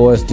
OSD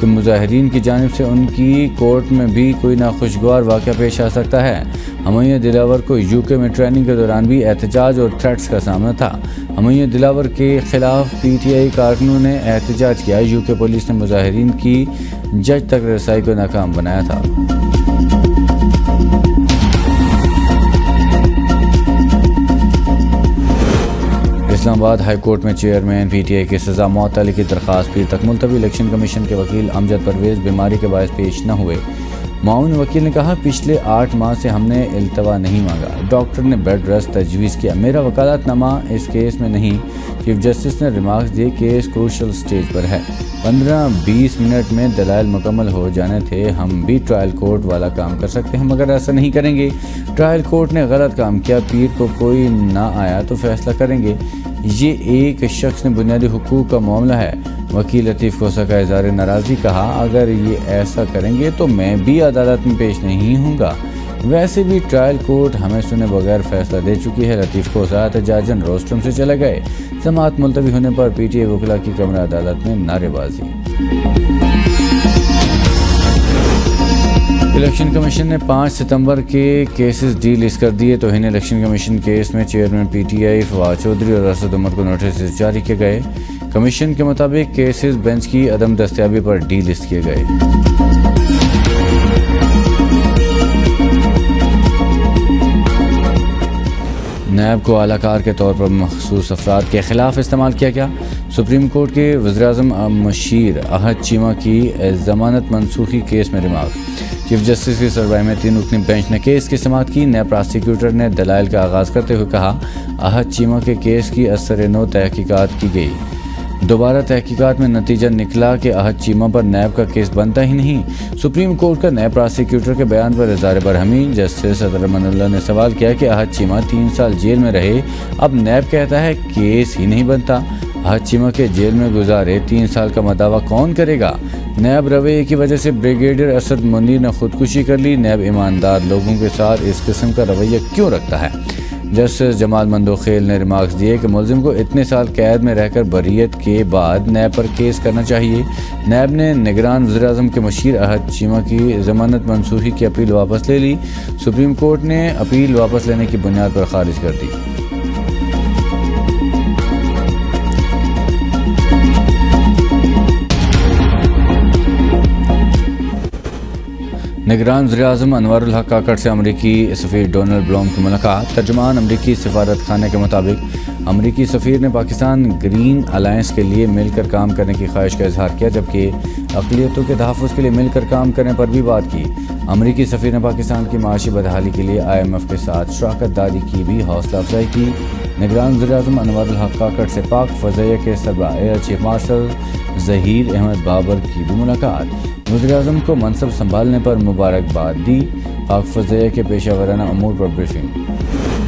کہ مظاہرین کی جانب سے ان کی کورٹ میں بھی کوئی ناخوشگوار واقعہ پیش آ سکتا ہے۔ ہمیہ دلاور کو UK میں ٹریننگ کے دوران بھی احتجاج اور تھریٹس کا سامنا تھا۔ ہمیہ دلاور کے خلاف PTI کارکنوں نے احتجاج کیا۔ UK پولیس نے مظاہرین کی جج تک رسائی کو ناکام بنایا تھا۔ اسلام آباد ہائی کورٹ میں چیئرمین PTI کی سزا معطلی کی درخواست پیر تک ملتوی۔ الیکشن کمیشن کے وکیل امجد پرویز بیماری کے باعث پیش نہ ہوئے۔ معاون وکیل نے کہا پچھلے 8 ماہ سے ہم نے التوا نہیں مانگا، ڈاکٹر نے بیڈ ریسٹ تجویز کیا، میرا وکالت نامہ اس کیس میں نہیں۔ چیف جسٹس نے ریمارکس دیے کیس کروشل سٹیج پر ہے، 15-20 منٹ میں دلائل مکمل ہو جانے تھے، ہم بھی ٹرائل کورٹ والا کام کر سکتے ہیں مگر ایسا نہیں کریں گے۔ ٹرائل کورٹ نے غلط کام کیا، پیر کو کوئی نہ آیا تو فیصلہ کریں گے، یہ ایک شخص نے بنیادی حقوق کا معاملہ ہے۔ وکیل لطیف کھوسہ کا اظہار ناراضگی، کہا اگر یہ ایسا کریں گے تو میں بھی عدالت میں پیش نہیں ہوں گا، ویسے بھی ٹرائل کورٹ ہمیں سنے بغیر فیصلہ دے چکی ہے۔ لطیف کھوسہ احتجاجاً روسٹرم سے چلے گئے۔ سماعت ملتوی ہونے پر PTI وکلاء کی کمرہ عدالت میں نعرے بازی۔ الیکشن کمیشن نے 5 ستمبر کے کیسز ڈی لسٹ کر دیے۔ توہین الیکشن کمیشن کیس میں چیئرمین PTI فواد چودھری اور اسد عمر کو نوٹسز جاری کیے گئے۔ کمیشن کے مطابق کیسز بینچ کی عدم دستیابی پر ڈی لسٹ کیے گئے۔ نیب کو اعلیٰ کار کے طور پر مخصوص افراد کے خلاف استعمال کیا گیا۔ سپریم کورٹ کے وزیراعظم مشیر احد چیمہ کی ضمانت منسوخی کیس میں ریمارک۔ چیف جسٹس کی سربراہی میں 3 رکنی بینچ نے کیس کی سماعت کی۔ نیب پراسیکیوٹر نے دلائل کا آغاز کرتے ہوئے کہا احد چیمہ کے کیس کی اثر نو تحقیقات کی گئی، دوبارہ تحقیقات میں نتیجہ نکلا کہ احد چیمہ پر نیب کا کیس بنتا ہی نہیں۔ سپریم کورٹ کا نیب پراسیکیوٹر کے بیان پر اظہار برہمی۔ جسٹس صدر امان اللہ نے سوال کیا کہ احد چیمہ 3 سال جیل میں رہے، اب نیب کہتا ہے کیس ہی نہیں بنتا، احد چیمہ کے جیل میں گزارے 3 سال کا مداوع کون کرے گا؟ نیب رویے کی وجہ سے بریگیڈیئر اسد منیر نے خودکشی کر لی، نیب ایماندار لوگوں کے ساتھ اس قسم کا رویہ کیوں رکھتا ہے؟ جسٹس جمال مندوخیل نے ریمارکس دیے کہ ملزم کو اتنے سال قید میں رہ کر بریت کے بعد نیب پر کیس کرنا چاہیے۔ نیب نے نگران وزیراعظم کے مشیر احد چیمہ کی ضمانت منسوخی کی اپیل واپس لے لی۔ سپریم کورٹ نے اپیل واپس لینے کی بنیاد پر خارج کر دی۔ نگران وزیراعظم انوار الحق کاکڑ سے امریکی سفیر ڈونلڈ بلوم کی ملاقات۔ ترجمان امریکی سفارت خانے کے مطابق امریکی سفیر نے پاکستان گرین الائنس کے لیے مل کر کام کرنے کی خواہش کا اظہار کیا، جبکہ اقلیتوں کے تحفظ کے لیے مل کر کام کرنے پر بھی بات کی۔ امریکی سفیر نے پاکستان کی معاشی بدحالی کے لیے IMF کے ساتھ شراکت داری کی بھی حوصلہ افزائی کی۔ نگران وزیراعظم انوار الحق کاکڑ سے پاک فضائیہ کے سربراہ air chief marshal Zaheer Ahmed Babar کی بھی ملاقات۔ وزیراعظم کو منصب سنبھالنے پر مبارکباد دی، پاک فضائیہ کے پیشہ ورانہ امور پر بریفنگ۔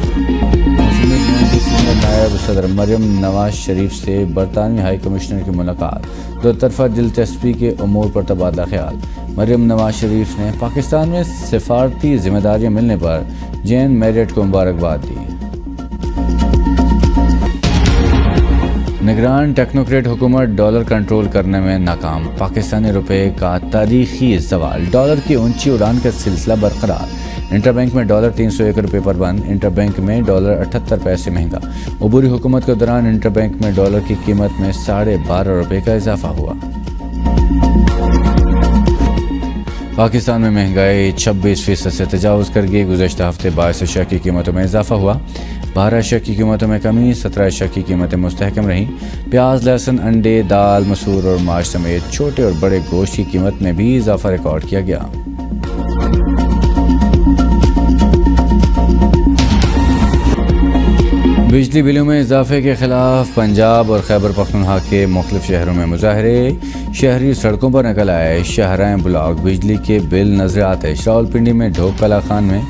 مسلم لیگ نون کی سینئر نائب صدر مریم نواز شریف سے برطانوی ہائی کمشنر کی ملاقات، دو طرفہ دلچسپی کے امور پر تبادلہ خیال۔ مریم نواز شریف نے پاکستان میں سفارتی ذمہ داریاں ملنے پر جین میریٹ کو مبارکباد دی۔ نگران ٹیکنوکریٹ حکومت ڈالر کنٹرول کرنے میں ناکام، پاکستانی روپے کا تاریخی زوال، ڈالر کی اونچی اڑان کا سلسلہ برقرار۔ انٹر بینک میں ڈالر 301 روپے پر بند، انٹر بینک میں ڈالر 78 پیسے مہنگا۔ عبوری حکومت کے دوران انٹر بینک میں ڈالر کی قیمت میں 12.5 روپے کا اضافہ ہوا۔ پاکستان میں مہنگائی 26% سے تجاوز کر گئی، گزشتہ ہفتے 22 اشیاء کی قیمتوں میں اضافہ ہوا، 12 اشیاء کی قیمتوں میں کمی، 17 اشیاء کی قیمتیں مستحکم رہیں۔ پیاز، لہسن، انڈے، دال، مسور اور ماش سمیت چھوٹے اور بڑے گوشت کی قیمت میں بھی اضافہ ریکارڈ کیا گیا۔ بجلی بلوں میں اضافے کے خلاف پنجاب اور خیبر پختونخوا کے مختلف شہروں میں مظاہرے، شہری سڑکوں پر نکل آئے، شاہراہیں بلاک، بجلی کے بل نظر آتے۔ راولپنڈی میں ڈھوک کلا خان میں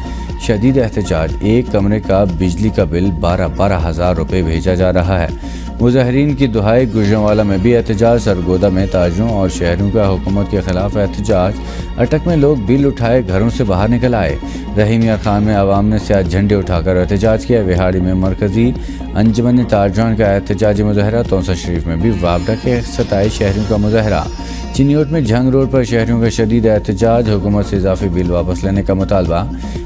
شدید احتجاج، ایک کمرے کا بجلی کا بل 12,000 روپے بھیجا جا رہا ہے۔ مظاہرین کی دہائی، گوجرانوالا میں بھی احتجاج، سرگودا میں تاجروں اور شہریوں کا حکومت کے خلاف احتجاج، اٹک میں لوگ بل اٹھائے گھروں سے باہر نکل آئے۔ رحیم یار خان میں عوام نے سیاہ جھنڈے اٹھا کر احتجاج کیا۔ وہاڑی میں مرکزی انجمن تاجران کا احتجاجی مظاہرہ، تونسا شریف میں بھی وابڈا کے 27 شہریوں کا مظاہرہ۔ چینیوٹ میں جھنگ روڈ پر شہریوں کا شدید احتجاج، حکومت سے اضافی بل واپس لینے کا مطالبہ۔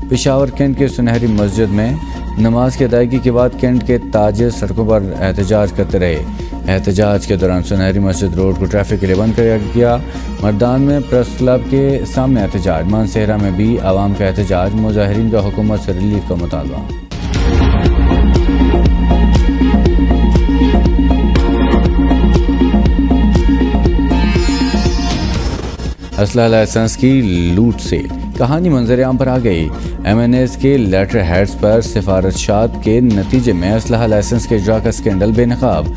پشاور کینٹ کے سنہری مسجد میں نماز کی ادائیگی کے بعد کینٹ کے تاجر سڑکوں پر احتجاج کرتے رہے۔ احتجاج کے دوران سنہری مسجد روڈ کو ٹریفک کے لیے بند کر گیا۔ مردان میں پریس کلب کے سامنے احتجاج، مانسہرہ میں بھی عوام کا احتجاج، مظاہرین کا حکومت سے ریلیف کا مطالبہ۔ اسلحہ لائسنس کی لوٹ سے کہانی منظر عام پر آ گئی۔ MNAs کے لیٹر ہیڈز پر سفارشات کے نتیجے میں اسلحہ لائسنس کے اجرا کا اسکینڈل بے نقاب۔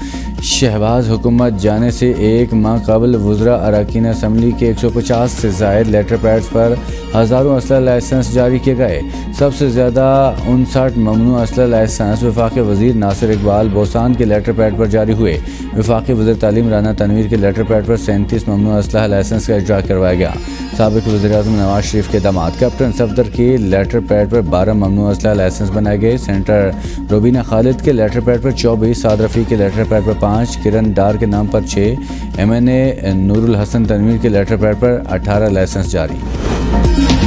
شہباز حکومت جانے سے ایک ماہ قبل وزراء اراکین اسمبلی کے 150 سے زائد لیٹر پیڈز پر ہزاروں اسلحہ لائسنس جاری کیے گئے۔ سب سے زیادہ 59 ممنوع اسلحہ لائسنس وفاقی وزیر ناصر اقبال بوسان کے لیٹر پیڈ پر جاری ہوئے۔ وفاقی وزیر تعلیم رانا تنویر کے لیٹر پیڈ پر 37 ممنوع اسلحہ لائسنس کا اجرا کروایا گیا۔ سابق وزیراعظم نواز شریف کے داماد کیپٹن صفدر کے لیٹر پیڈ پر 12 ممنوع اسلحہ لائسنس بنائے گئے۔ سینیٹر روبینہ خالد کے لیٹر پیڈ پر 24، سعد رفیق کے لیٹر پیڈ پر 5، کرن ڈار کے نام پر 6، MNA نور الحسن تنویر کے لیٹر پیڈ پر 18 لائسنس جاری۔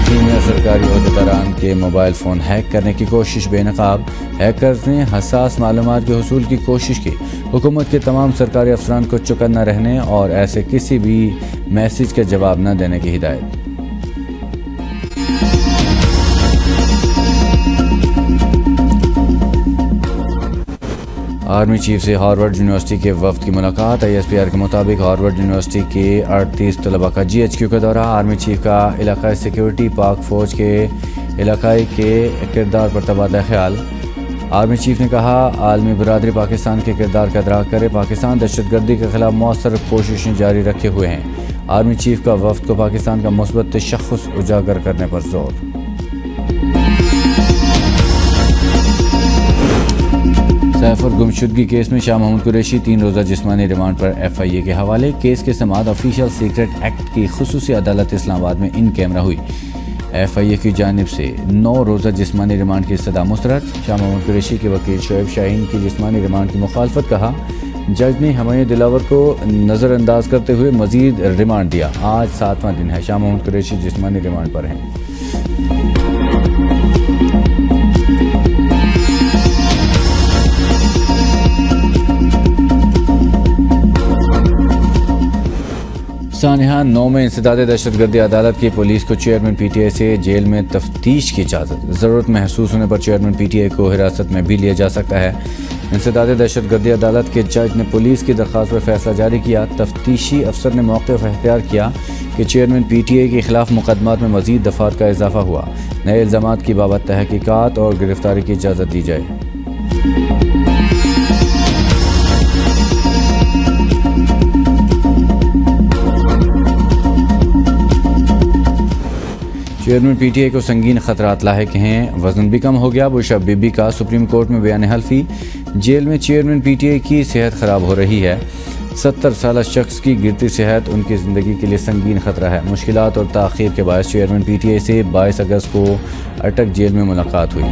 سینئر سرکاری عہدیداران کے موبائل فون ہیک کرنے کی کوشش بے نقاب، ہیکرز نے حساس معلومات کے حصول کی کوشش کی۔ حکومت کے تمام سرکاری افسران کو چکن نہ رہنے اور ایسے کسی بھی میسج کا جواب نہ دینے کی ہدایت۔ آرمی چیف سے ہارورڈ یونیورسٹی کے وفد کی ملاقات۔ ISPR کے مطابق ہارورڈ یونیورسٹی کے 38 طلباء کا GHQ کا دورہ۔ آرمی چیف کا علاقائی سیکیورٹی، پاک فوج کے علاقائی کے کردار پر تبادلہ خیال۔ آرمی چیف نے کہا عالمی برادری پاکستان کے کردار کا ادراک کرے، پاکستان دہشت گردی کے خلاف مؤثر کوششیں جاری رکھے ہوئے ہیں۔ آرمی چیف کا وفد کو پاکستان کا مثبت تشخص اجاگر کرنے پر زور۔ سیفر گمشدگی کیس میں شاہ محمود قریشی 3 روزہ جسمانی ریمانڈ پر FIA کے حوالے۔ کیس کی سماعت آفیشل سیکرٹ ایکٹ کی خصوصی عدالت اسلام آباد میں ان کیمرہ ہوئی۔ FIA کی جانب سے 9 روزہ جسمانی ریمانڈ کی استدعا مسترد۔ شاہ محمود قریشی کے وکیل شعیب شاہین کی جسمانی ریمانڈ کی مخالفت، کہا جج نے ہمایوں دلاور کو نظر انداز کرتے ہوئے مزید ریمانڈ دیا۔ آج 7واں دن ہے، شاہ محمود قریشی جسمانی ریمانڈ پر ہیں۔ سانحہ 9 میں انسداد دہشت گردی عدالت کی پولیس کو چیئرمین PTI سے جیل میں تفتیش کی اجازت۔ ضرورت محسوس ہونے پر چیئرمین PTI کو حراست میں بھی لیا جا سکتا ہے۔ انسداد دہشت گردی عدالت کے جج نے پولیس کی درخواست پر فیصلہ جاری کیا۔ تفتیشی افسر نے موقف اختیار کیا کہ چیئرمین PTI کے خلاف مقدمات میں مزید دفعات کا اضافہ ہوا۔ نئے الزامات کی بابت تحقیقات اور گرفتاری کی اجازت دی جائے۔ چیئرمین PTI کو سنگین خطرات لاحق ہیں، وزن بھی کم ہو گیا۔ بشرا بی بی کا سپریم کورٹ میں بیان حلفی۔ جیل میں چیئرمین PTI کی صحت خراب ہو رہی ہے۔ 70 سالہ شخص کی گرتی صحت ان کی زندگی کے لیے سنگین خطرہ ہے۔ مشکلات اور تاخیر کے باعث چیئرمین PTI سے 22 اگست کو اٹک جیل میں ملاقات ہوئی۔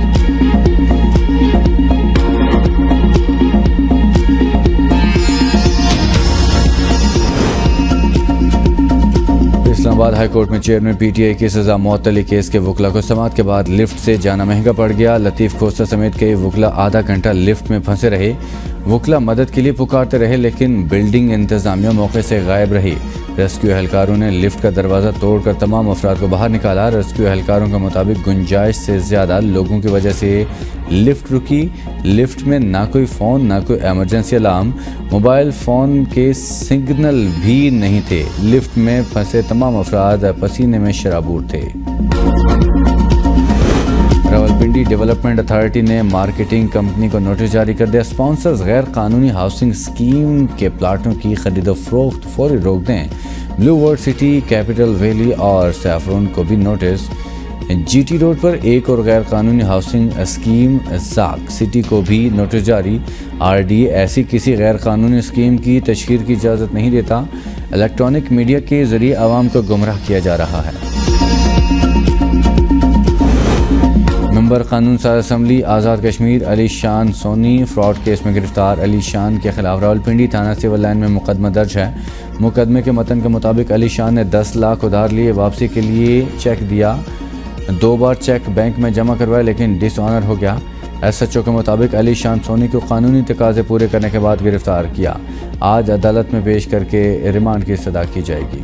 اسلام آباد ہائی کورٹ میں چیئرمین PTI کی سزا معطلی کیس کے وکلا کو سماعت کے بعد لفٹ سے جانا مہنگا پڑ گیا۔ لطیف کھوسہ سمیت کئی وکلا آدھا گھنٹہ لفٹ میں پھنسے رہے۔ وکلا مدد کے لیے پکارتے رہے لیکن بلڈنگ انتظامیہ موقع سے غائب رہی۔ ریسکیو اہلکاروں نے لفٹ کا دروازہ توڑ کر تمام افراد کو باہر نکالا۔ ریسکیو اہلکاروں کے مطابق گنجائش سے زیادہ لوگوں کی وجہ سے لفٹ رکی۔ لفٹ میں نہ کوئی فون، نہ کوئی ایمرجنسی الارم، موبائل فون کے سگنل بھی نہیں تھے۔ لفٹ میں پھنسے تمام افراد پسینے میں شرابور تھے۔ راولپنڈی ڈیولپمنٹ اتھارٹی نے مارکیٹنگ کمپنی کو نوٹس جاری کر دیا۔ اسپانسرز غیر قانونی ہاؤسنگ اسکیم کے پلاٹوں کی خرید و فروخت فوری روک دیں۔ Blue world city, capital valley اور سیفرون کو بھی نوٹس۔ GT روڈ پر ایک اور غیر قانونی ہاؤسنگ اسکیم زاک سٹی کو بھی نوٹس جاری۔ RDA ایسی کسی غیر قانونی اسکیم کی تشہیر کی اجازت نہیں دیتا۔ الیکٹرانک میڈیا کے ذریعے عوام کو گمراہ کیا جا رہا ہے۔ ممبر قانون ساز اسمبلی آزاد کشمیر علی شان سونی فراڈ کیس میں گرفتار۔ علی شان کے خلاف راولپنڈی تھانہ سول لائن میں مقدمہ درج ہے۔ مقدمے کے متن کے مطابق علی شان نے 10 لاکھ ادھار لیے، واپسی کے لیے چیک دیا، 2 بار چیک بینک میں جمع کروایا لیکن ڈس آنر ہو گیا۔ ایس ایچ او کے مطابق علی شان سونی کو قانونی تقاضے پورے کرنے کے بعد گرفتار کیا۔ آج عدالت میں پیش کر کے ریمانڈ کی استدعا کی جائے گی۔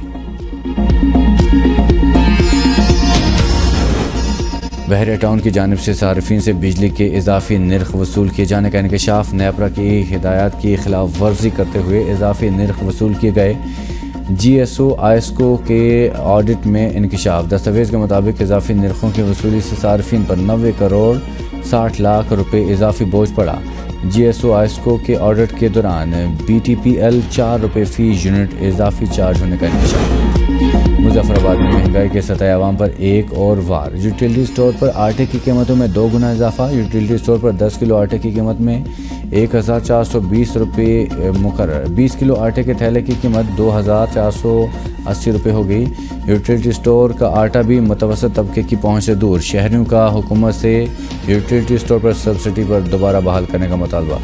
بحریہ ٹاؤن کی جانب سے صارفین سے بجلی کے اضافی نرخ وصول کیے جانے کا انکشاف۔ نیپرا کی ہدایات کی خلاف ورزی کرتے ہوئے اضافی نرخ وصول کیے گئے۔ جی ایس او آئسکو کے آڈٹ میں انکشاف۔ دستاویز کے مطابق اضافی نرخوں کی وصولی سے صارفین پر 90 کروڑ 60 لاکھ روپے اضافی بوجھ پڑا۔ جی ایس او آئسکو کے آڈٹ کے دوران بی ٹی پی ایل 4 روپے فی یونٹ اضافی چارج ہونے کا انکشاف۔ مظفر آباد میں مہنگائی کے سطح عوام پر ایک اور وار۔ یوٹیلیٹی اسٹور پر آٹے کی قیمتوں میں 2 گنا اضافہ۔ یوٹیلیٹی اسٹور پر 10 کلو آٹے کی قیمت میں 1420 روپے مقرر۔ 20 کلو آٹے کے تھیلے کی قیمت 2480 روپے ہو گئی۔ یوٹیلیٹی اسٹور کا آٹا بھی متوسط طبقے کی پہنچ سے دور۔ شہریوں کا حکومت سے یوٹیلیٹی اسٹور پر سبسڈی پر دوبارہ بحال کرنے کا مطالبہ۔